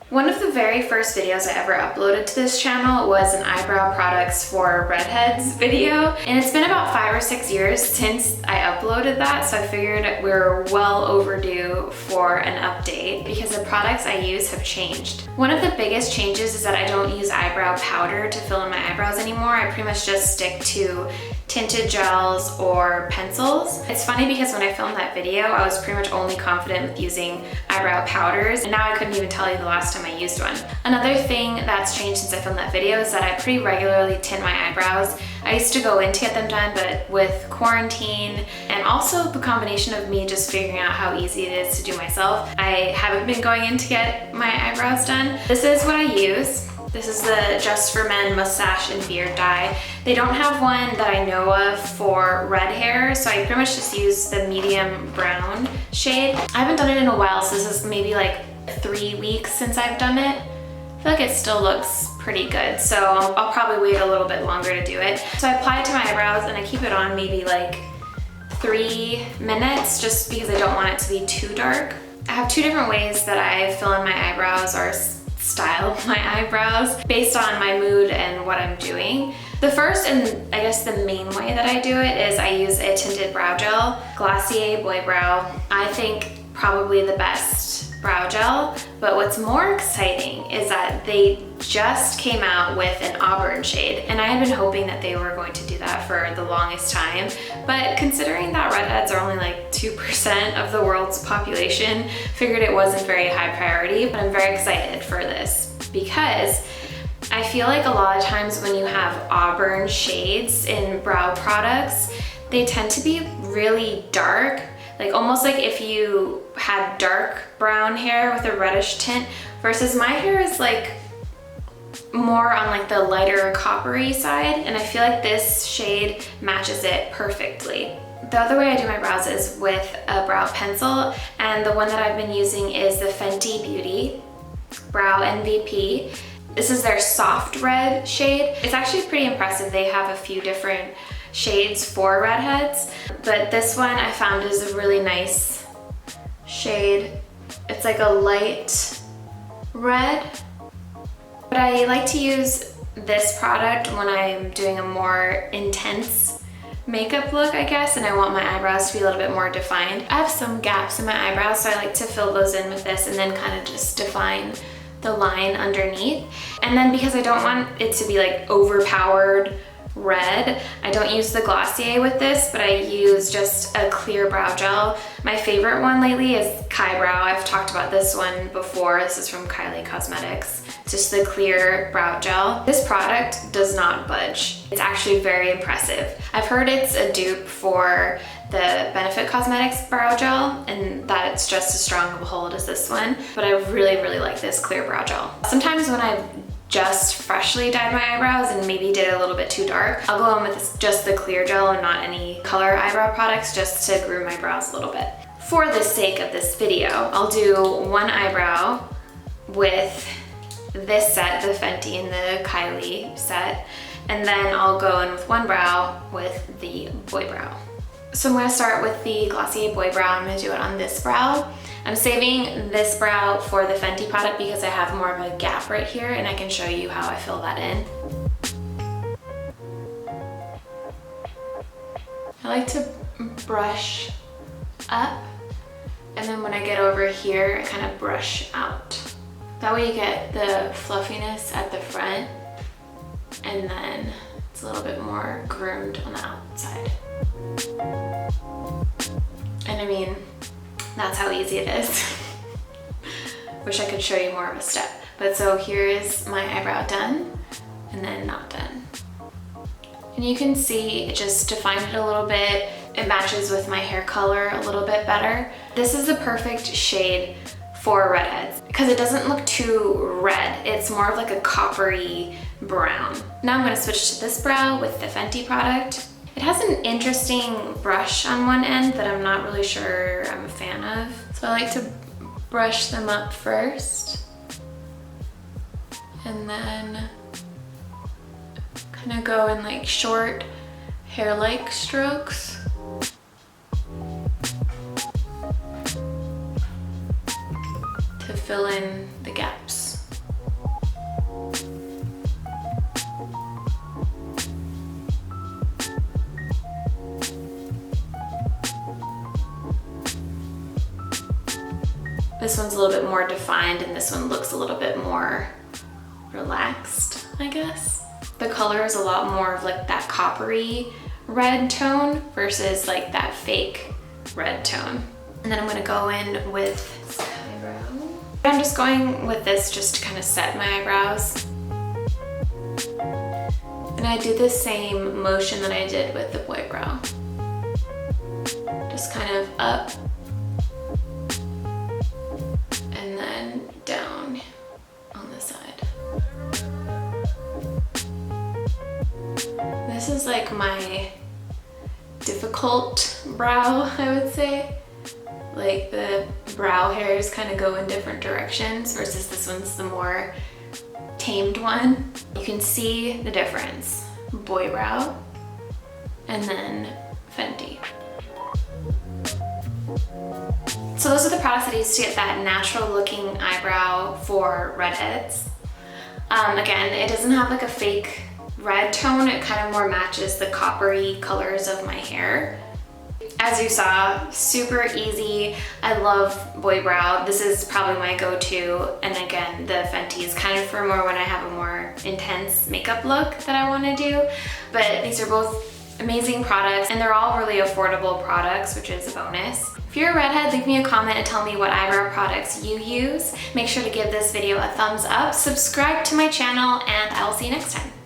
One of the very first videos I ever uploaded to this channel was an eyebrow products for redheads video, and it's been about 5 or 6 years since I uploaded that, so I figured we were well overdue for an update because the products I use have changed. One of the biggest changes is that I don't use eyebrow powder to fill in my eyebrows anymore. I pretty much just stick to tinted gels or pencils. It's funny because when I filmed that video, I was pretty much only confident with using eyebrow powders, and now I couldn't even tell you the last time I used one. Another thing that's changed since I filmed that video is that I pretty regularly tint my eyebrows. I used to go in to get them done, but with quarantine and also the combination of me just figuring out how easy it is to do myself, I haven't been going in to get my eyebrows done. This is what I use. This is the Just for Men Mustache and Beard Dye. They don't have one that I know of for red hair, so I pretty much just use the medium brown shade. I haven't done it in a while, so this is maybe like 3 weeks since I've done it. I feel like it still looks pretty good, so I'll probably wait a little bit longer to do it. So I apply it to my eyebrows and I keep it on maybe like 3 minutes just because I don't want it to be too dark. I have 2 different ways that I fill in my eyebrows or style my eyebrows based on my mood and what I'm doing. The first and I guess the main way that I do it is I use a tinted brow gel, Glossier Boy Brow. I think probably the best brow gel, but what's more exciting is that they just came out with an Auburn shade, and I had been hoping that they were going to do that for the longest time, but considering that redheads are only like 2% of the world's population, figured it wasn't very high priority, but I'm very excited for this because I feel like a lot of times when you have Auburn shades in brow products, they tend to be really dark, like almost like if you had dark brown hair with a reddish tint, versus my hair is like more on like the lighter coppery side, and I feel like this shade matches it perfectly. The other way I do my brows is with a brow pencil, and the one that I've been using is the Fenty Beauty Brow MVP. This is their soft red shade. It's actually pretty impressive. They have a few different shades for redheads, but this one I found is a really nice shade. It's like a light red, but I like to use this product when I'm doing a more intense makeup look, I guess, and I want my eyebrows to be a little bit more defined. I have some gaps in my eyebrows, so I like to fill those in with this and then kind of just define the line underneath. And then because I don't want it to be like overpowered red, I don't use the Glossier with this, but I use just a clear brow gel. My favorite one lately is Kybrow. I've talked about this one before. This is from Kylie Cosmetics. It's just the clear brow gel. This product does not budge. It's actually very impressive. I've heard it's a dupe for the Benefit Cosmetics brow gel and that it's just as strong of a hold as this one, but I really like this clear brow gel. Sometimes when I've just freshly dyed my eyebrows and maybe did it a little bit too dark, I'll go in with just the clear gel and not any color eyebrow products just to groom my brows a little bit. For the sake of this video, I'll do one eyebrow with this set, the Fenty and the Kylie set, and then I'll go in with one brow with the Boy Brow. So I'm gonna start with the Glossier Boy Brow. I'm gonna do it on this brow. I'm saving this brow for the Fenty product because I have more of a gap right here, and I can show you how I fill that in. I like to brush up, and then when I get over here, I kind of brush out. That way you get the fluffiness at the front, and then it's a little bit more groomed on the outside. And I mean, that's how easy it is. Wish I could show you more of a step. But so here is my eyebrow done, and then not done. And you can see it just defined it a little bit. It matches with my hair color a little bit better. This is the perfect shade for redheads because it doesn't look too red. It's more of like a coppery brown. Now I'm gonna switch to this brow with the Fenty product. It has an interesting brush on one end that I'm not really sure I'm a fan of. So I like to brush them up first and then kind of go in like short hair-like strokes. To fill in the gaps. this one's a little bit more defined and this one looks a little bit more relaxed, I guess. The color is a lot more of like that coppery red tone versus like that fake red tone. And then I'm gonna go in with Kybrow. I'm just going with this just to kind of set my eyebrows. And I do the same motion that I did with the boy brow. Just kind of up and then down on the side. This is like my difficult brow, I would say. Like the brow hairs kind of go in different directions versus this one's the more tamed one. You can see the difference. Boy brow and then Fenty. So those are the products that I use to get that natural looking eyebrow for redheads. Again, it doesn't have like a fake red tone. It kind of more matches the coppery colors of my hair. As you saw, super easy. I love boy brow. This is probably my go-to. And again, the Fenty is kind of for more when I have a more intense makeup look that I want to do. But these are both amazing products and they're all really affordable products, which is a bonus. If you're a redhead, leave me a comment and tell me what eyebrow products you use. Make sure to give this video a thumbs up, subscribe to my channel, and I will see you next time.